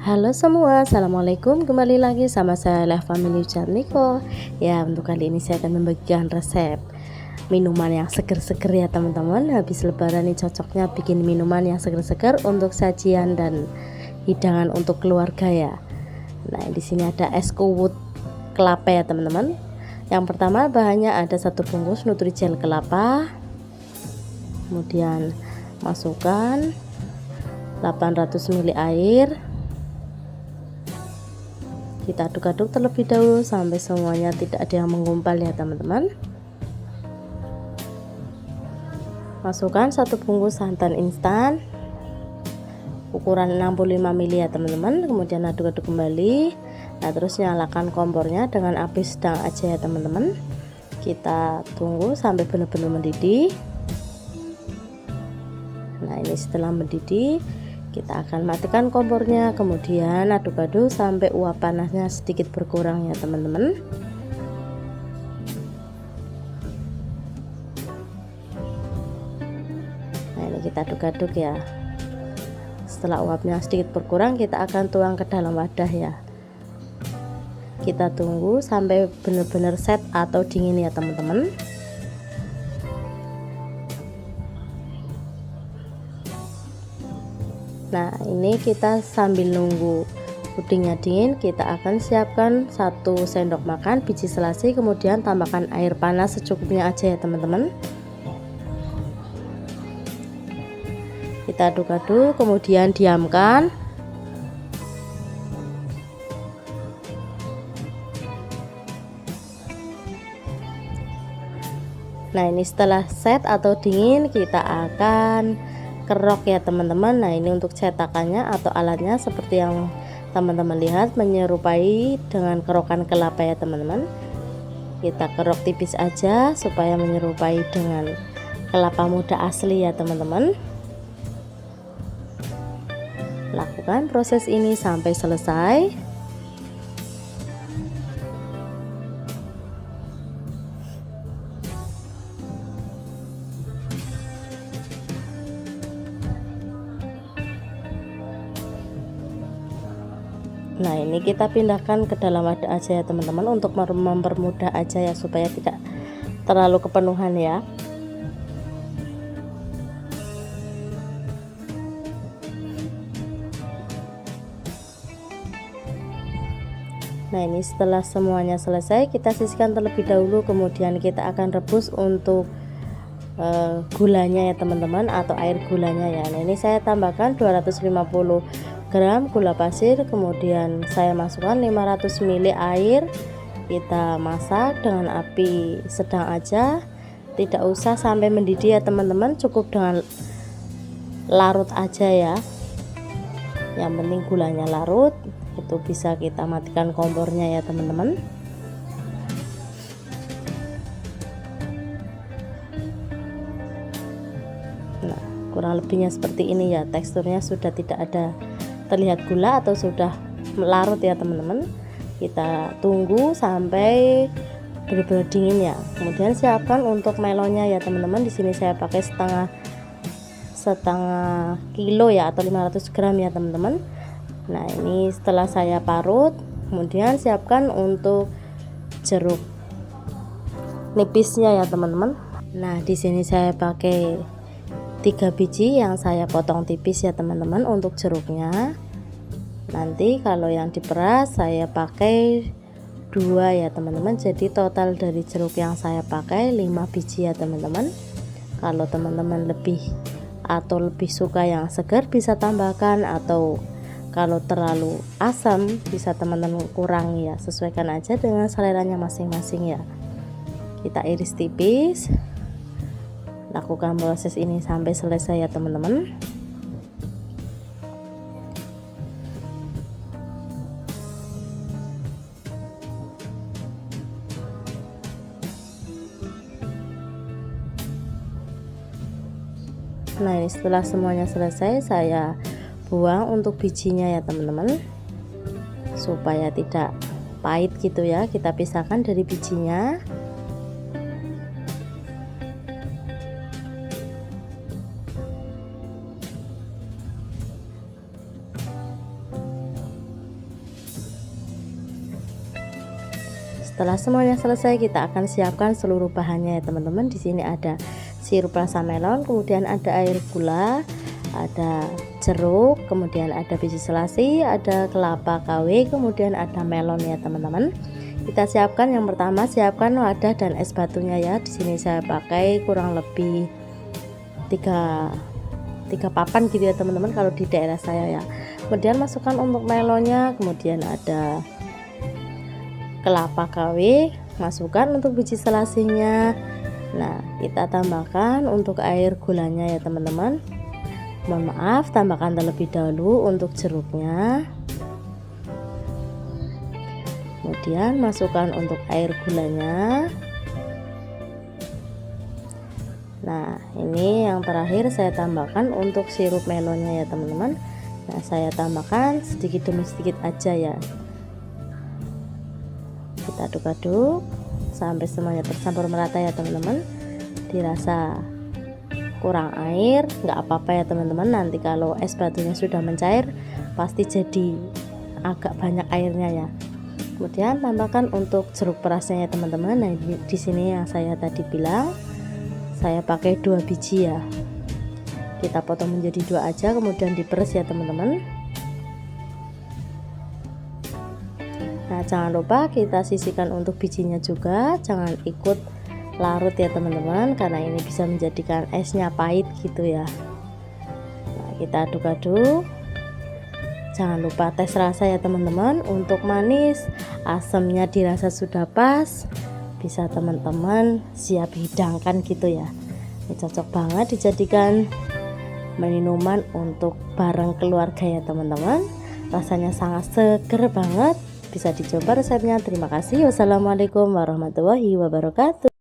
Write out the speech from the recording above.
Halo semua, assalamualaikum. Kembali lagi sama saya Leh Family Niko. Ya, untuk kali ini saya akan membagikan resep minuman yang seger-seger ya teman-teman. Habis lebaran ini cocoknya bikin minuman yang seger-seger untuk sajian dan hidangan untuk keluarga ya. Nah, di sini ada es kuwut kelapa ya teman-teman. Yang pertama bahannya ada 1 bungkus Nutrijel kelapa. Kemudian masukkan 800 ml air. Kita aduk-aduk terlebih dahulu sampai semuanya tidak ada yang menggumpal ya teman-teman. Masukkan 1 bungkus santan instan ukuran 65 ml ya teman-teman. Kemudian aduk-aduk kembali. Nah, terus nyalakan kompornya dengan api sedang aja ya teman-teman. Kita tunggu sampai benar-benar mendidih. Nah, ini setelah mendidih kita akan matikan kompornya, kemudian aduk-aduk sampai uap panasnya sedikit berkurang ya teman-teman. Nah, ini kita aduk-aduk ya. Setelah uapnya sedikit berkurang, kita akan tuang ke dalam wadah ya. Kita tunggu sampai benar-benar set atau dingin ya teman-teman. Nah, ini kita sambil nunggu pudingnya dingin, kita akan siapkan 1 sendok makan biji selasi, kemudian tambahkan air panas secukupnya aja ya teman-teman. Kita aduk-aduk, kemudian diamkan. Nah, ini setelah set atau dingin kita akan kerok ya teman-teman. Nah, ini untuk cetakannya atau alatnya seperti yang teman-teman lihat, menyerupai dengan kerokan kelapa ya teman-teman. Kita kerok tipis aja supaya menyerupai dengan kelapa muda asli ya teman-teman. Lakukan proses ini sampai selesai. Nah, ini kita pindahkan ke dalam wadah aja ya teman-teman, untuk mempermudah aja ya supaya tidak terlalu kepenuhan ya. Nah, ini setelah semuanya selesai kita sisihkan terlebih dahulu, kemudian kita akan rebus untuk gulanya ya teman-teman, atau air gulanya ya. Nah, ini saya tambahkan 250 gram gula pasir, kemudian saya masukkan 500 ml air. Kita masak dengan api sedang aja, tidak usah sampai mendidih ya teman-teman, cukup dengan larut aja ya. Yang penting gulanya larut, itu bisa kita matikan kompornya ya teman-teman. Nah, kurang lebihnya seperti ini ya, teksturnya sudah tidak ada terlihat gula atau sudah larut ya teman-teman. Kita tunggu sampai benar-benar dingin ya. Kemudian siapkan untuk melonnya ya teman-teman. Di sini saya pakai setengah kilo ya, atau 500 gram ya teman-teman. Nah, ini setelah saya parut, kemudian siapkan untuk jeruk nipisnya ya teman-teman. Nah, di sini saya pakai 3 biji yang saya potong tipis ya teman-teman untuk jeruknya. Nanti kalau yang diperas saya pakai 2 ya teman-teman, jadi total dari jeruk yang saya pakai 5 biji ya teman-teman. Kalau teman-teman lebih suka yang segar bisa tambahkan, atau kalau terlalu asam bisa teman-teman kurangi ya, sesuaikan aja dengan seleranya masing-masing ya. Kita iris tipis. Lakukan proses ini sampai selesai ya teman-teman. Nah, ini setelah semuanya selesai saya buang untuk bijinya ya teman-teman, supaya tidak pahit gitu ya. Kita pisahkan dari bijinya. Setelah semuanya selesai, kita akan siapkan seluruh bahannya ya teman-teman. Di sini ada sirup rasa melon, kemudian ada air gula, ada jeruk, kemudian ada biji selasi, ada kelapa KW, kemudian ada melon ya teman-teman. Kita siapkan, yang pertama siapkan wadah dan es batunya ya. Di sini saya pakai kurang lebih 3 papan gitu ya teman-teman kalau di daerah saya ya. Kemudian masukkan untuk melonnya, kemudian ada kelapa KW, masukkan untuk biji selasinya. Nah, kita tambahkan untuk air gulanya ya teman-teman. Mohon maaf, tambahkan terlebih dahulu untuk jeruknya. Kemudian masukkan untuk air gulanya. Nah, ini yang terakhir saya tambahkan untuk sirup melonnya ya teman-teman. Nah, saya tambahkan sedikit demi sedikit aja ya. Kita aduk-aduk sampai semuanya tercampur merata ya teman-teman. Dirasa kurang air nggak apa-apa ya teman-teman, nanti kalau es batunya sudah mencair pasti jadi agak banyak airnya ya. Kemudian tambahkan untuk jeruk perasnya ya teman-teman. Nah, di sini yang saya tadi bilang saya pakai 2 biji ya, kita potong menjadi 2 aja, kemudian diperes ya teman-teman. Nah, jangan lupa kita sisihkan untuk bijinya juga, jangan ikut larut ya teman-teman, karena ini bisa menjadikan esnya pahit gitu ya. Nah, kita aduk-aduk. Jangan lupa tes rasa ya teman-teman. Untuk manis, asamnya dirasa sudah pas, bisa teman-teman siap hidangkan gitu ya. Ini cocok banget dijadikan minuman untuk bareng keluarga ya teman-teman. Rasanya sangat seger banget. Bisa dicoba resepnya. Terima kasih. Wassalamualaikum warahmatullahi wabarakatuh.